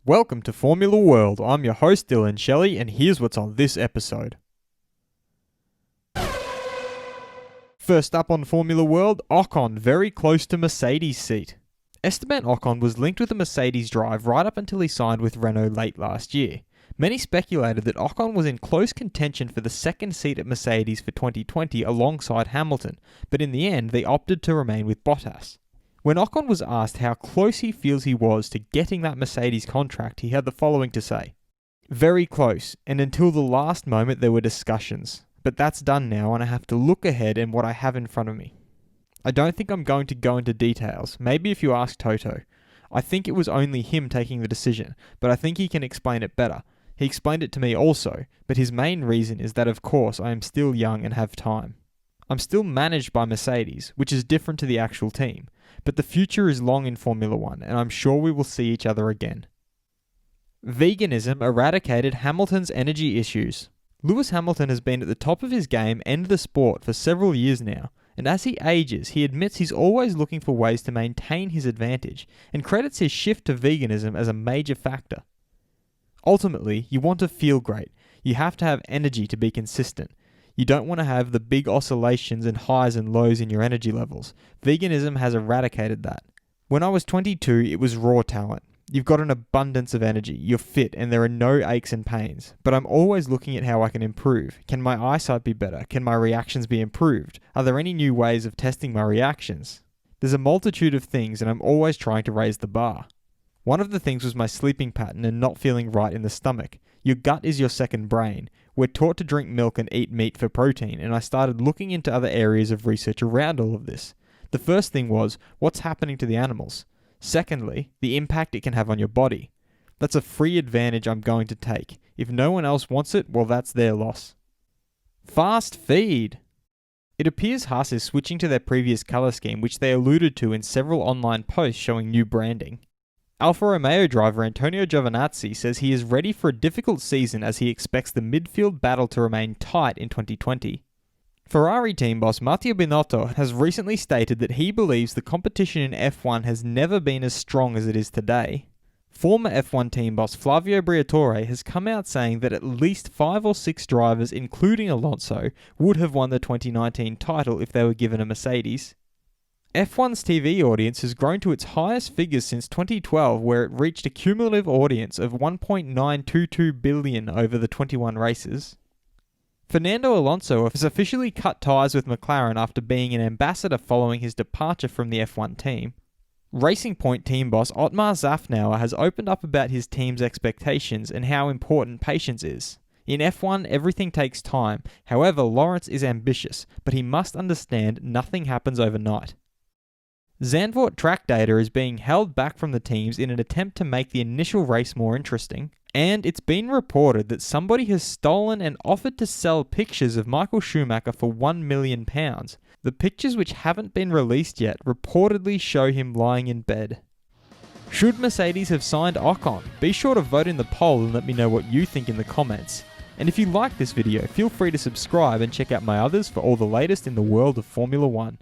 Welcome to Formula World. I'm your host Dylan Shelley, and here's what's on this episode. First up on Formula World, Ocon very close to Mercedes' seat. Esteban Ocon was linked with a Mercedes drive right up until he signed with Renault late last year. Many speculated that Ocon was in close contention for the second seat at Mercedes for 2020 alongside Hamilton, but in the end they opted to remain with Bottas. When Ocon was asked how close he feels he was to getting that Mercedes contract, he had the following to say: "Very close, and until the last moment there were discussions. But that's done now and I have to look ahead and what I have in front of me. I don't think I'm going to go into details, maybe if you ask Toto. I think it was only him taking the decision, but I think he can explain it better. He explained it to me also, but his main reason is that of course I am still young and have time. I'm still managed by Mercedes, which is different to the actual team. But the future is long in Formula 1, and I'm sure we will see each other again." Veganism eradicated Hamilton's energy issues. Lewis Hamilton has been at the top of his game and the sport for several years now, and as he ages, he admits he's always looking for ways to maintain his advantage, and credits his shift to veganism as a major factor. Ultimately, you want to feel great. You have to have energy to be consistent. You don't want to have the big oscillations and highs and lows in your energy levels. Veganism has eradicated that. When I was 22, it was raw talent. You've got an abundance of energy, you're fit, and there are no aches and pains. But I'm always looking at how I can improve. Can my eyesight be better? Can my reactions be improved? Are there any new ways of testing my reactions? There's a multitude of things, and I'm always trying to raise the bar. One of the things was my sleeping pattern and not feeling right in the stomach. Your gut is your second brain. We're taught to drink milk and eat meat for protein, and I started looking into other areas of research around all of this. The first thing was, what's happening to the animals? Secondly, the impact it can have on your body. That's a free advantage I'm going to take. If no one else wants it, well, that's their loss. Fast feed! It appears Haas is switching to their previous colour scheme, which they alluded to in several online posts showing new branding. Alfa Romeo driver Antonio Giovinazzi says he is ready for a difficult season as he expects the midfield battle to remain tight in 2020. Ferrari team boss Matteo Binotto has recently stated that he believes the competition in F1 has never been as strong as it is today. Former F1 team boss Flavio Briatore has come out saying that at least 5 or 6 drivers, including Alonso, would have won the 2019 title if they were given a Mercedes. F1's TV audience has grown to its highest figures since 2012, where it reached a cumulative audience of 1.922 billion over the 21 races. Fernando Alonso has officially cut ties with McLaren after being an ambassador following his departure from the F1 team. Racing Point team boss Otmar Szafnauer has opened up about his team's expectations and how important patience is. In F1, everything takes time. However, Lawrence is ambitious, but he must understand nothing happens overnight. Zandvoort track data is being held back from the teams in an attempt to make the initial race more interesting, and it's been reported that somebody has stolen and offered to sell pictures of Michael Schumacher for £1 million. The pictures, which haven't been released yet, reportedly show him lying in bed. Should Mercedes have signed Ocon? Be sure to vote in the poll and let me know what you think in the comments. And if you like this video, feel free to subscribe and check out my others for all the latest in the world of Formula 1.